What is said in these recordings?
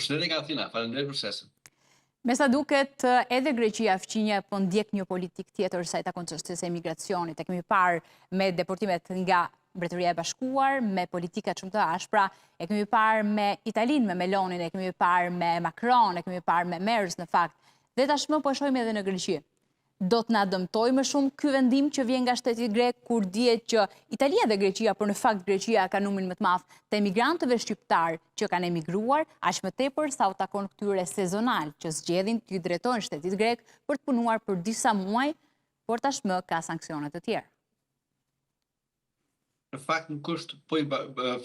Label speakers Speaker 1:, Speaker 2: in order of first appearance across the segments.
Speaker 1: Përshëndetje nga Athina, faleminderit për ftesën.
Speaker 2: Me sa duket, edhe Greqia fqinje po ndjek një politikë tjetër sa i takon çështjes së emigracionit. E kemi parë me deportimet nga Mbretëria e Bashkuar, me politika shumë të ashpra, e kemi parë me Italinë, me Melonin, e kemi parë me Macron, e kemi parë me Merz në fakt. Dhe tashmë po e shohim edhe në Greqi. Do të na dëmtoj më shumë ky vendim që vjen nga shteti grek, kur dihet që Italia dhe Greqia, por në fakt Greqia ka numrin më të madh të emigrantëve shqiptar që kanë emigruar, aq më tepër sa u takon këtyre sezonal që zgjedhin të drejtojnë shtetit grek për të punuar për disa muaj, por tashmë ka sanksione të tjera.
Speaker 1: Në fakt nuk është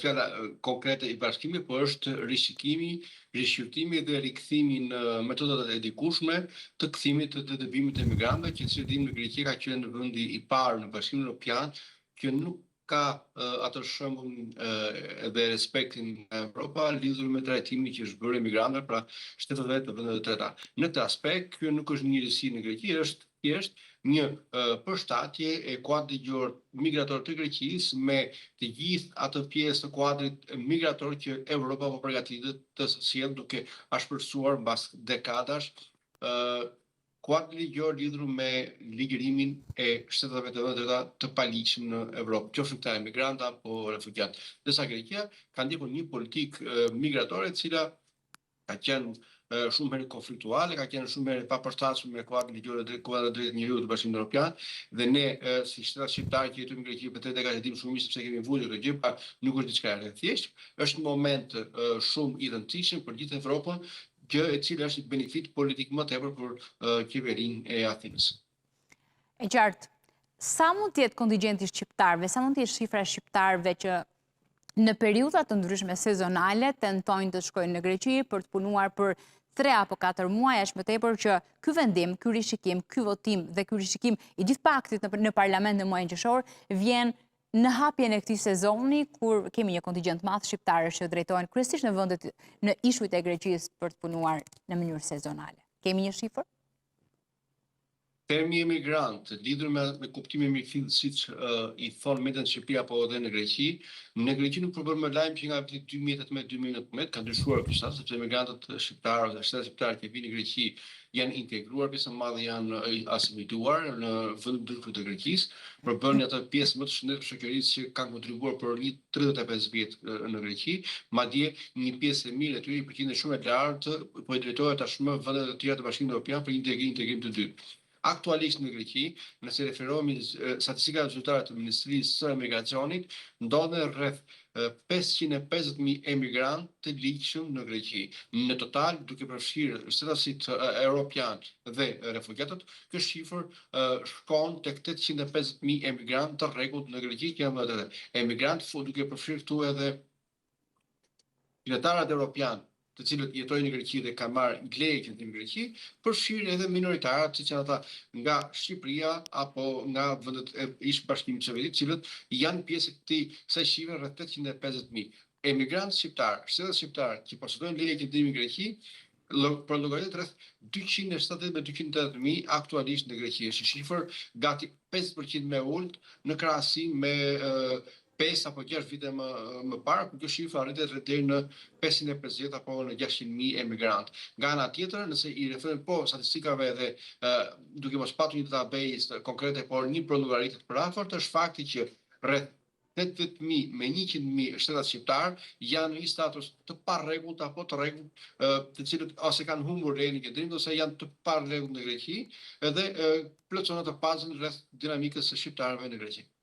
Speaker 1: fjala konkrete i bashkimit, por është rishqyrtimi dhe rikthimi në metodat e dikushme të kthimit të dëbimit të emigrantëve, që si dim në Greqi ka qenë në vendi i parë në Bashkimin Evropian që nuk ka atë shembull edhe respektin nga Evropa lidhur me trajtimin që është bërë emigrantëve pra shteteve të vendeve të treta. Në këtë aspekt, kjo nuk është një njëjtësi në Greqi, është thjesht një përshtatje e kuadrit ligjor migrator të Greqisë me të gjithë atë pjesë të kuadrit migrator që Evropa po përgatitet të sjellë duke ashpërsuar mbas dekadash kuadri ligjor lidhur me ligjërimin e shteteve të vendeve të paligjshëm në Evropë, qofshin këta emigrantë apo refugjat. Ndërsa Greqia ka ndjekur një politikë migratore e cila ka qenë shumë herë konfliktuale, ka qenë shumë herë pa përshtatshme me kuadrin ligjor dhe kuadrin drejt njeriut të Bashkimit Evropian, dhe ne si shtet shqiptar që jetojmë në Greqi për 30 dekada dim shumë mirë sepse kemi vulur këtë gjë, pa nuk është diçka e thjeshtë, është një moment shumë i rëndësishëm për gjithë Evropën, gjë e cila është një benefit politik më tepër për qeverinë e Athinës.
Speaker 2: E qartë, sa mund të jetë kontingjenti shqiptarëve, sa mund të jetë shifra e shqiptarëve që në periudha të ndryshme sezonale tentojnë të shkojnë në Greqi për të punuar për 3 apo 4 muaj, aq më tepër që ky vendim, ky rishikim, ky votim dhe ky rishikim i gjithë paktit në parlament në muajin qershor vjen në hapjen e këtij sezoni kur kemi një kontingjent madh shqiptarësh që drejtohen kryesisht në vendet në ishujt e Greqisë për të punuar në mënyrë sezonale. Kemi një shifër?
Speaker 1: Termi emigrant, lidhur me kuptimin e mirëfillt, siç i thon mediat në Shqipëri apo edhe në Greqi nuk përbën më lajm që nga viti 2018-2019 ka ndryshuar ky status, sepse emigrantët shqiptarë ose shtetet shqiptare që vinë në Greqi janë integruar, pjesë e madhe janë asimiluar në vendet ndryshme të Greqisë, përbën atë pjesë më të shëndetshme të shoqërisë që kanë kontribuar për një 35 vjet në Greqi, madje një pjesë e mirë e tyre, një përqindje shumë e lartë, po i drejtohet tashmë vendet të tjera të Bashkimit Evropian për integrim të dytë. Aktualisht në Greqi, nëse referohemi statistikave zyrtare të Ministrisë së Emigracionit, ndodhen rreth 550.000 emigrantë të ligjshëm në Greqi. Në total, duke përfshirë shtetasit evropian dhe refugjatët, kjo shifër shkon tek 850.000 emigrantë të rregullt në Greqi, që janë edhe emigrantë duke përfshirë këtu edhe qytetarët evropian të cilët jetojnë në Greqi dhe kanë marrë leje që në Greqi, përfshirë edhe minoritarët, siç janë ata nga Shqipëria apo nga vendet e ish bashkimit sovjetik, të cilët janë pjesë e kësaj shifre rreth 850.000. Emigrantë shqiptar, shtetet shqiptar që posedojnë leje që në Greqi, për llogaritë rreth 270.000 aktualisht në Greqi. Është një shifër gati 50% më ulët në krahasim me 5 apo 6 vite më parë, kur kjo shifër arritet deri në 550 apo në 600.000 emigrantë. Nga ana tjetër, nëse i referojmë statistikave dhe duke mos patur një database konkrete, por një llogaritë të përafërt, është fakti që rreth 80.000 me 100.000 shtetat shqiptar janë në një status të parregullt apo të rregullt, të cilët ose kanë humbur lejen e qëndrimit ose janë të parregullt në Greqi, dhe plotësojnë atë fazën rreth dinamikës së shqiptarëve në Greqi.